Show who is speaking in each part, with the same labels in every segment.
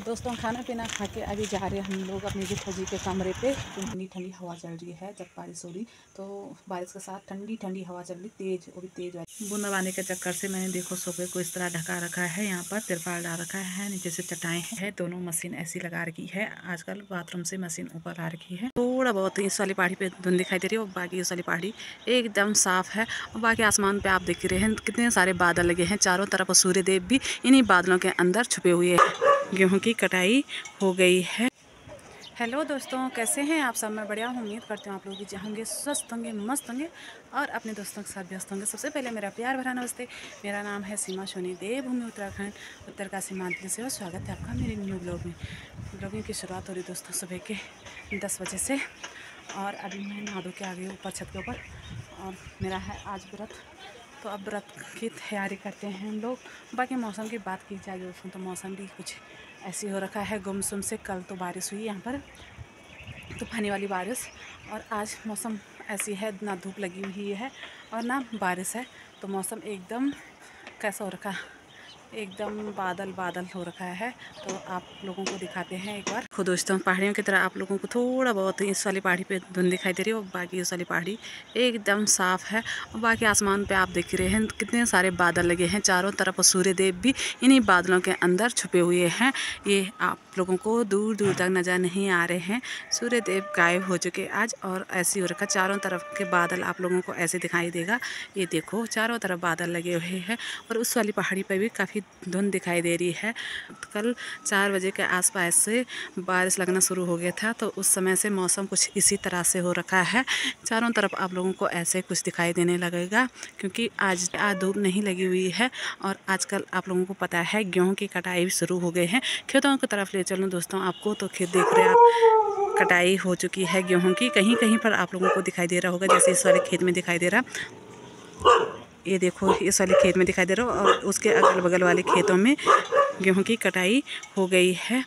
Speaker 1: दोस्तों खाना पीना खा के अभी जा रहे हैं हम लोग अपने जिठा जी के कमरे पे। ठंडी ठंडी हवा चल रही है, जब बारिश हो रही तो बारिश के साथ ठंडी ठंडी हवा चल रही तेज, वो भी तेज बूंदाबांदी के चक्कर से मैंने देखो सोफे को इस तरह ढका रखा है। यहाँ पर तिरपाल डाल रखा है, नीचे से चटाई है, दोनों मशीन ऐसी लगा रखी है। आजकल बाथरूम से मशीन ऊपर आ रखी है। थोड़ा बहुत इस वाली पहाड़ी पे धुंध दिखाई दे रही है और बाकी इस वाली पहाड़ी एकदम साफ है। और बाकी आसमान पे आप देख रहे हैं कितने सारे बादल लगे हैं चारों तरफ, और सूर्य देव भी इन्हीं बादलों के अंदर छुपे हुए हैं। गेहूं की कटाई हो गई है। हेलो दोस्तों, कैसे हैं आप सब? मैं बढ़िया हूँ, उम्मीद करती हूँ आप लोग भी होंगे, स्वस्थ होंगे, मस्त होंगे और अपने दोस्तों के साथ व्यस्त होंगे। सबसे पहले मेरा प्यार भरा नमस्ते। मेरा नाम है सीमा सोनी, देवभूमि उत्तराखंड, उत्तरकाशी मानतली से, और स्वागत है आपका मेरे न्यू ब्लॉग में। ब्लॉगिंग की शुरुआत हो रही दोस्तों सुबह के 10 बजे से, और अभी मैं नहा धो के आ गई ऊपर छत के ऊपर। और मेरा है आज व्रत, तो अब व्रत की तैयारी करते हैं हम लोग। बाकी मौसम की बात की जाए दोस्तों तो मौसम भी कुछ ऐसी हो रखा है गुमसुम से। कल तो बारिश हुई यहाँ पर, तूफानी वाली बारिश, और आज मौसम ऐसी है, ना धूप लगी हुई है और ना बारिश है। तो मौसम एकदम कैसा हो रखा, एकदम बादल बादल हो रखा है। तो आप लोगों को दिखाते हैं एक बार। खुद दोस्तों पहाड़ियों की तरह आप लोगों को थोड़ा बहुत इस वाली पहाड़ी पे धुंध दिखाई दे रही है और बाकी इस वाली पहाड़ी एकदम साफ़ है। और बाकी आसमान पे आप देख रहे हैं कितने सारे बादल लगे हैं चारों तरफ, और सूर्य देव भी इन्हीं बादलों के अंदर छुपे हुए हैं। ये आप लोगों को दूर दूर तक नज़र नहीं आ रहे हैं, सूर्य देव गायब हो चुके आज। और ऐसी हो रखा चारों तरफ के बादल आप लोगों को ऐसे दिखाई देगा। ये देखो चारों तरफ बादल लगे हुए हैं, और उस वाली पहाड़ी पर भी काफ़ी धुंध दिखाई दे रही है। कल 4 बजे के आसपास से बारिश लगना शुरू हो गया था, तो उस समय से मौसम कुछ इसी तरह से हो रखा है। चारों तरफ आप लोगों को ऐसे कुछ दिखाई देने लगेगा, क्योंकि आज धूप नहीं लगी हुई है। और आजकल आप लोगों को पता है गेहूं की कटाई भी शुरू हो गई है। खेतों की तरफ ले चलूँ दोस्तों आपको, तो खेत देख रहे हैं आप, कटाई हो चुकी है गेहूँ की। कहीं कहीं पर आप लोगों को दिखाई दे रहा होगा, जैसे इस वाले खेत में दिखाई दे रहा, ये देखो इस वाले खेत में दिखाई दे रहा हो, और उसके अगल बगल वाले खेतों में गेहूं की कटाई हो गई है।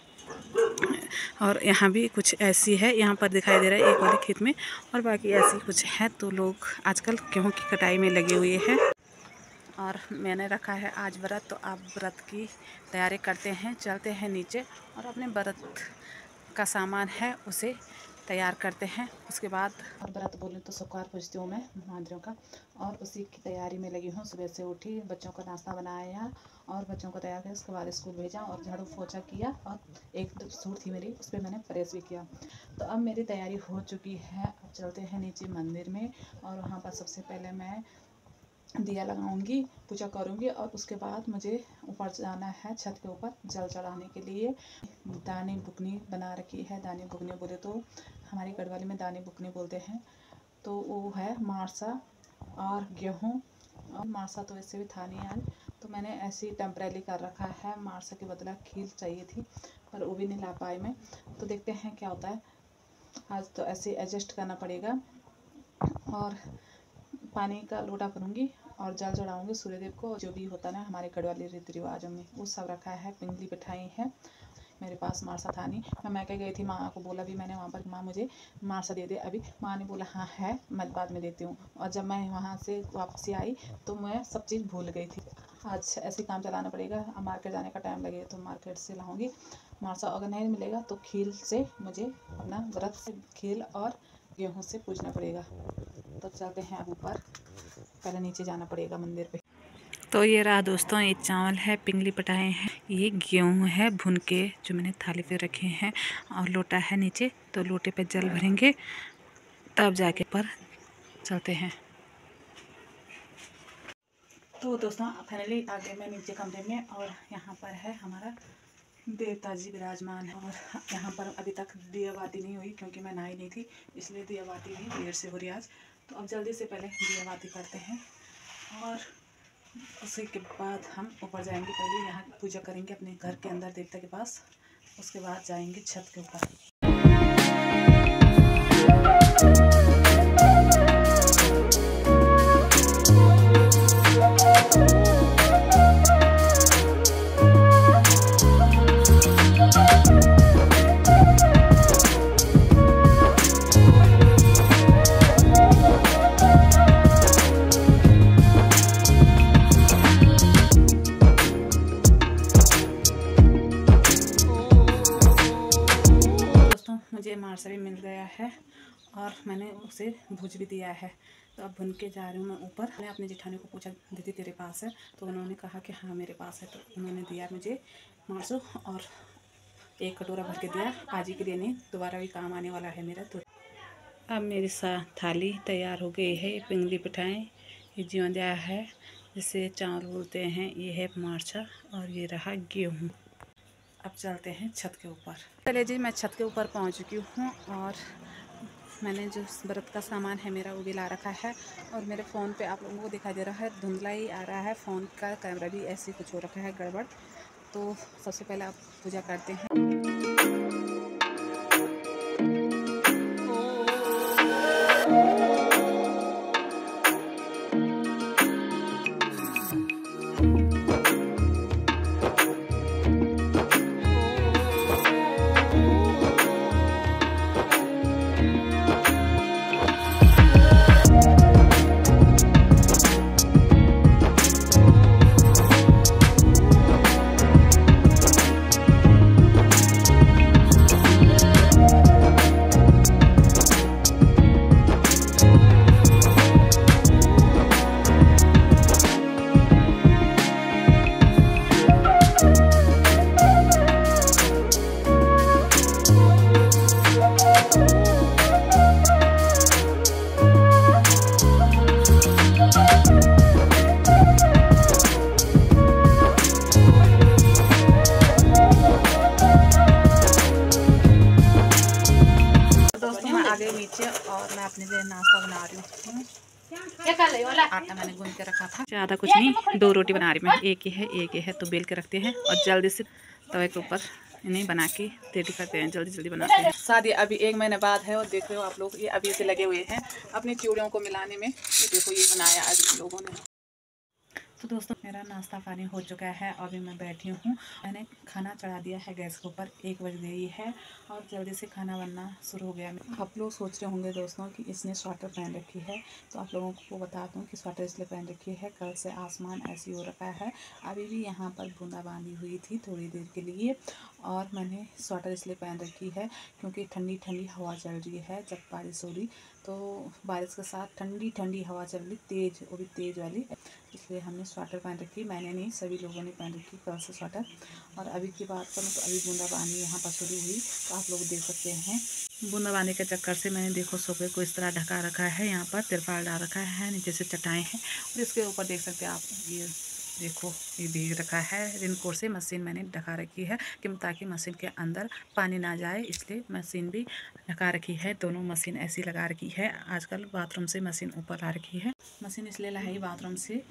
Speaker 1: और यहाँ भी कुछ ऐसी है, यहाँ पर दिखाई दे रहा है एक वाले खेत में, और बाकी ऐसी कुछ है। तो लोग आजकल गेहूं की कटाई में लगे हुए हैं। और मैंने रखा है आज व्रत, तो आप व्रत की तैयारी करते हैं, चलते हैं नीचे और अपने व्रत का सामान है उसे तैयार करते हैं। उसके बाद व्रत बोले तो सुखार पूजती हूँ मैं महादेव का, और उसी की तैयारी में लगी हूँ। सुबह से उठी, बच्चों का नाश्ता बनाया और बच्चों को तैयार किया, उसके बाद स्कूल भेजा और झाड़ू पोछा किया, और एक सूट थी मेरी उस पर मैंने प्रेस भी किया। तो अब मेरी तैयारी हो चुकी है। अब चलते हैं नीचे मंदिर में, और वहाँ पर सबसे पहले मैं दिया लगाऊंगी, पूजा करूंगी, और उसके बाद मुझे ऊपर जाना है छत के ऊपर जल चढ़ाने के लिए। दानी बुकनी बना रखी है, दानी बुकनी बोले तो हमारी गढ़वाली में दानी बुकनी बोलते हैं। तो वो है मारसा और गेहूँ, और मारसा तो ऐसे भी था नहीं आज, तो मैंने ऐसी टेम्परेरी कर रखा है। मारसा के बदला खील चाहिए थी, पर वो भी नहीं ला पाई मैं। तो देखते हैं क्या होता है, आज तो ऐसे एडजस्ट करना पड़ेगा। और पानी का लोटा भरूंगी और जल चढ़ाऊंगी सूर्यदेव को। जो भी होता ना हमारे गढ़वाली रीति रिवाजों में, वो सब रखा है। पिंगली बिठाई है, मेरे पास मारसा था नहीं, मैं कह गई थी, माँ को बोला भी मैंने वहाँ पर, माँ मुझे मारसा दे दे अभी। माँ ने बोला हाँ है, मैं बाद में देती हूँ। और जब मैं वहाँ से वापसी आई तो मैं सब चीज़ भूल गई थी। आज ऐसे काम चलाना पड़ेगा, अब मार्केट जाने का टाइम लगेगा तो मार्केट से लाऊंगी मारसा। अगर नहीं मिलेगा तो खील से मुझे अपना व्रत से खील और गेहूँ से पूजना पड़ेगा। तो चलते हैं अब ऊपर, पहले नीचे जाना पड़ेगा मंदिर पे। तो ये रहा दोस्तों, ये चावल है, पिंगली पटाए हैं, ये गेहूँ है भुन के जो मैंने थाली पे रखे हैं, और लोटा है नीचे। तो लोटे पे जल भरेंगे तब जाके पर चलते हैं। तो दोस्तों फाइनली आ गए मैं नीचे कमरे में, और यहाँ पर है हमारा देवता जी विराजमान है। और यहाँ पर अभी तक दियाबाती नहीं हुई, क्योंकि मैं नहाई नहीं थी, इसलिए दियाबाती भी देर से हो रही आज। तो अब जल्दी से पहले दियाबाती करते हैं, और उसी के बाद हम ऊपर जाएंगे। पहले यहाँ पूजा करेंगे अपने घर के अंदर देवता के पास, उसके बाद जाएंगे छत के ऊपर। मुझे मार्सा भी मिल गया है और मैंने उसे भूज भी दिया है। तो अब भुन के जा रही हूँ मैं ऊपर। मैंने अपनी जेठानी को पूछा, दीदी तेरे पास है? तो उन्होंने कहा कि हाँ मेरे पास है। तो उन्होंने दिया मुझे मार्सो और एक कटोरा भर के दिया। आज ही के लिए नहीं, दोबारा भी काम आने वाला है मेरा। तो अब मेरी थाली तैयार हो गई है। ये पिंगली पिठाएँ, ये जीवंदिया है जिसे चावल बोलते हैं, ये है मार्चा और ये रहा गेहूँ। अब चलते हैं छत के ऊपर। चलिए जी, मैं छत के ऊपर पहुंच चुकी हूँ और मैंने जो व्रत का सामान है मेरा वो भी ला रखा है। और मेरे फ़ोन पे आप लोगों को दिखाई दे रहा है, धुंधला ही आ रहा है। फ़ोन का कैमरा भी ऐसे कुछ हो रखा है गड़बड़। तो सबसे पहले आप पूजा करते हैं। नीचे और मैं अपने लिए नाश्ता बना रही हूँ। क्या कर रही हो? आटा मैंने गूंद के रखा था, ज़्यादा कुछ नहीं, 2 रोटी बना रही मैं। एक ही है तो बेल के रखते हैं और जल्दी से तवे के ऊपर इन्हें बना के रेडी करते हैं, जल्दी जल्दी बनाते हैं। शादी अभी 1 महीने बाद है और देख रहे हो आप लोग, ये अभी से लगे हुए हैं अपनी चूड़ियों को मिलाने में। तो देखो ये बनाया आज इन लोगों ने। तो दोस्तों मेरा नाश्ता पानी हो चुका है। अभी मैं बैठी हूँ, मैंने खाना चढ़ा दिया है गैस के ऊपर। 1 बज गई है और जल्दी से खाना बनना शुरू हो गया। आप लोग सोच रहे होंगे दोस्तों कि इसने स्वेटर पहन रखी है, तो आप लोगों को बता दूँ कि स्वेटर इसलिए पहन रखी है, कल से आसमान ऐसी हो रखा है। अभी भी यहाँ पर बूंदाबांदी हुई थी थोड़ी देर के लिए, और मैंने स्वेटर इसलिए पहन रखी है क्योंकि ठंडी ठंडी हवा चल रही है। जब बारिश हो रही तो बारिश के साथ ठंडी ठंडी हवा चल रही तेज़, वो भी तेज़ वाली, इसलिए हमने स्वेटर पहन रखी। मैंने नहीं, सभी लोगों ने पहन रखी कल से स्वेटर। और अभी की बात करूँ तो अभी बूंदाबांदी यहाँ पर शुरू हुई, तो आप लोग देख सकते हैं। बूंदाबांदी के चक्कर से मैंने देखो सोफे को इस तरह ढका रखा है। यहाँ पर तिरपाल डाल रखा है, नीचे से चटाई है और इसके ऊपर देख सकते हैं आप, ये देखो ये भीग रखा है। रेनकोट से मशीन मैंने ढका रखी है कि ताकि मशीन के अंदर पानी ना जाए, इसलिए मशीन भी ढका रखी है। दोनों मशीन ऐसी लगा रखी है। आजकल बाथरूम से मशीन ऊपर ला रखी है। मशीन इसलिए लाई बाथरूम से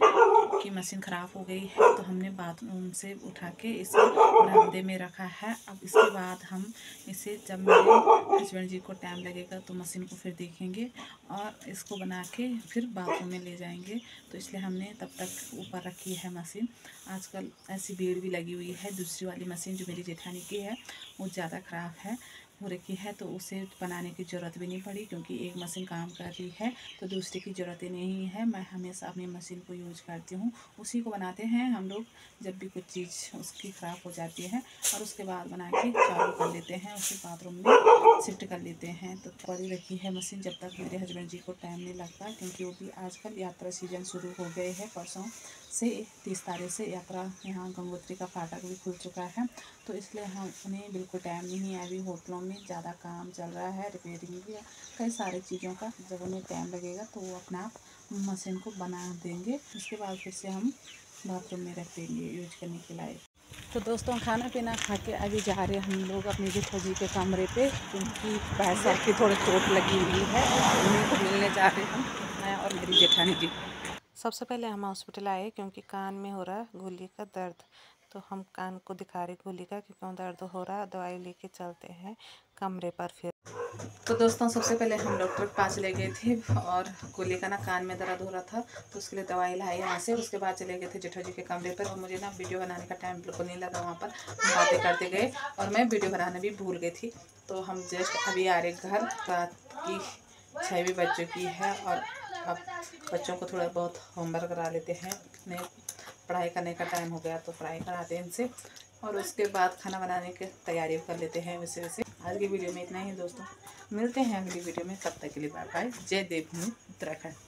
Speaker 1: कि मशीन ख़राब हो गई है, तो हमने बाथरूम से उठा के इसे बरामदे में रखा है। अब इसके बाद हम इसे, जब मेरे हस्बैंड जी को टाइम लगेगा तो मशीन को फिर देखेंगे और इसको बना के फिर बाथरूम में ले जाएंगे। तो इसलिए हमने तब तक ऊपर रखी है मशीन। आजकल ऐसी भीड़ भी लगी हुई है। दूसरी वाली मशीन जो मेरी जेठानी की है वो ज़्यादा ख़राब है हो रखी है, तो उसे बनाने की ज़रूरत भी नहीं पड़ी क्योंकि एक मशीन काम कर रही है, तो दूसरी की ज़रूरत ही नहीं है। मैं हमेशा अपनी मशीन को यूज करती हूँ, उसी को बनाते हैं हम लोग जब भी कुछ चीज़ उसकी ख़राब हो जाती है, और उसके बाद बना के चालू कर लेते हैं, उसे बाथरूम में शिफ्ट कर लेते हैं। तो पड़ी रखी है मशीन जब तक मेरे हस्बैंड जी को टाइम नहीं लगता, क्योंकि वो भी आजकल यात्रा सीजन शुरू हो गए हैं। परसों से 30 तारीख से यात्रा, यहाँ गंगोत्री का फाटक भी खुल चुका है, तो इसलिए हम उन्हें बिल्कुल टाइम नहीं है। अभी होटलों में ज़्यादा काम चल रहा है, रिपेयरिंग भी, कई सारी चीज़ों का। जब उन्हें टाइम लगेगा तो वो अपना आप मशीन को बना देंगे, उसके बाद फिर से हम बाथरूम में रख देंगे यूज करने के लायक। तो दोस्तों खाना पीना खा के अभी जा रहे हम लोग अपनी जेठा जी के कमरे पे, क्योंकि पैसा की थोड़ी चोट लगी हुई है, उन्हीं को मिलने जा रहे हम, मैं और मेरी जेठानी जी। सबसे पहले हम हॉस्पिटल आए क्योंकि कान में हो रहा है गोली का दर्द, तो हम कान को दिखा रहे गोली का कि क्यों दर्द हो रहा है। दवाई लेके चलते हैं कमरे पर फिर। तो दोस्तों सबसे पहले हम डॉक्टर के पास ले गए थे और गोली का ना कान में दर्द हो रहा था, तो उसके लिए दवाई लाई यहाँ से। उसके बाद चले गए थे जेठा जी के कमरे पर, और मुझे ना वीडियो बनाने का टाइम बिल्कुल नहीं लगा। वहाँ पर बातें करते गए और मैं वीडियो बनाने भी भूल गई थी। तो हम जस्ट अभी आ रहे घर, रात की 6 भी बज चुकी है, और अब बच्चों को थोड़ा बहुत होमवर्क करा लेते हैं। नए पढ़ाई करने का टाइम हो गया तो पढ़ाई कराते हैं इनसे, और उसके बाद खाना बनाने की तैयारी कर लेते हैं। वैसे आज की वीडियो में इतना ही दोस्तों, मिलते हैं अगली वीडियो में। तब तक के लिए बाय बाय। जय देवभूमि उत्तराखंड।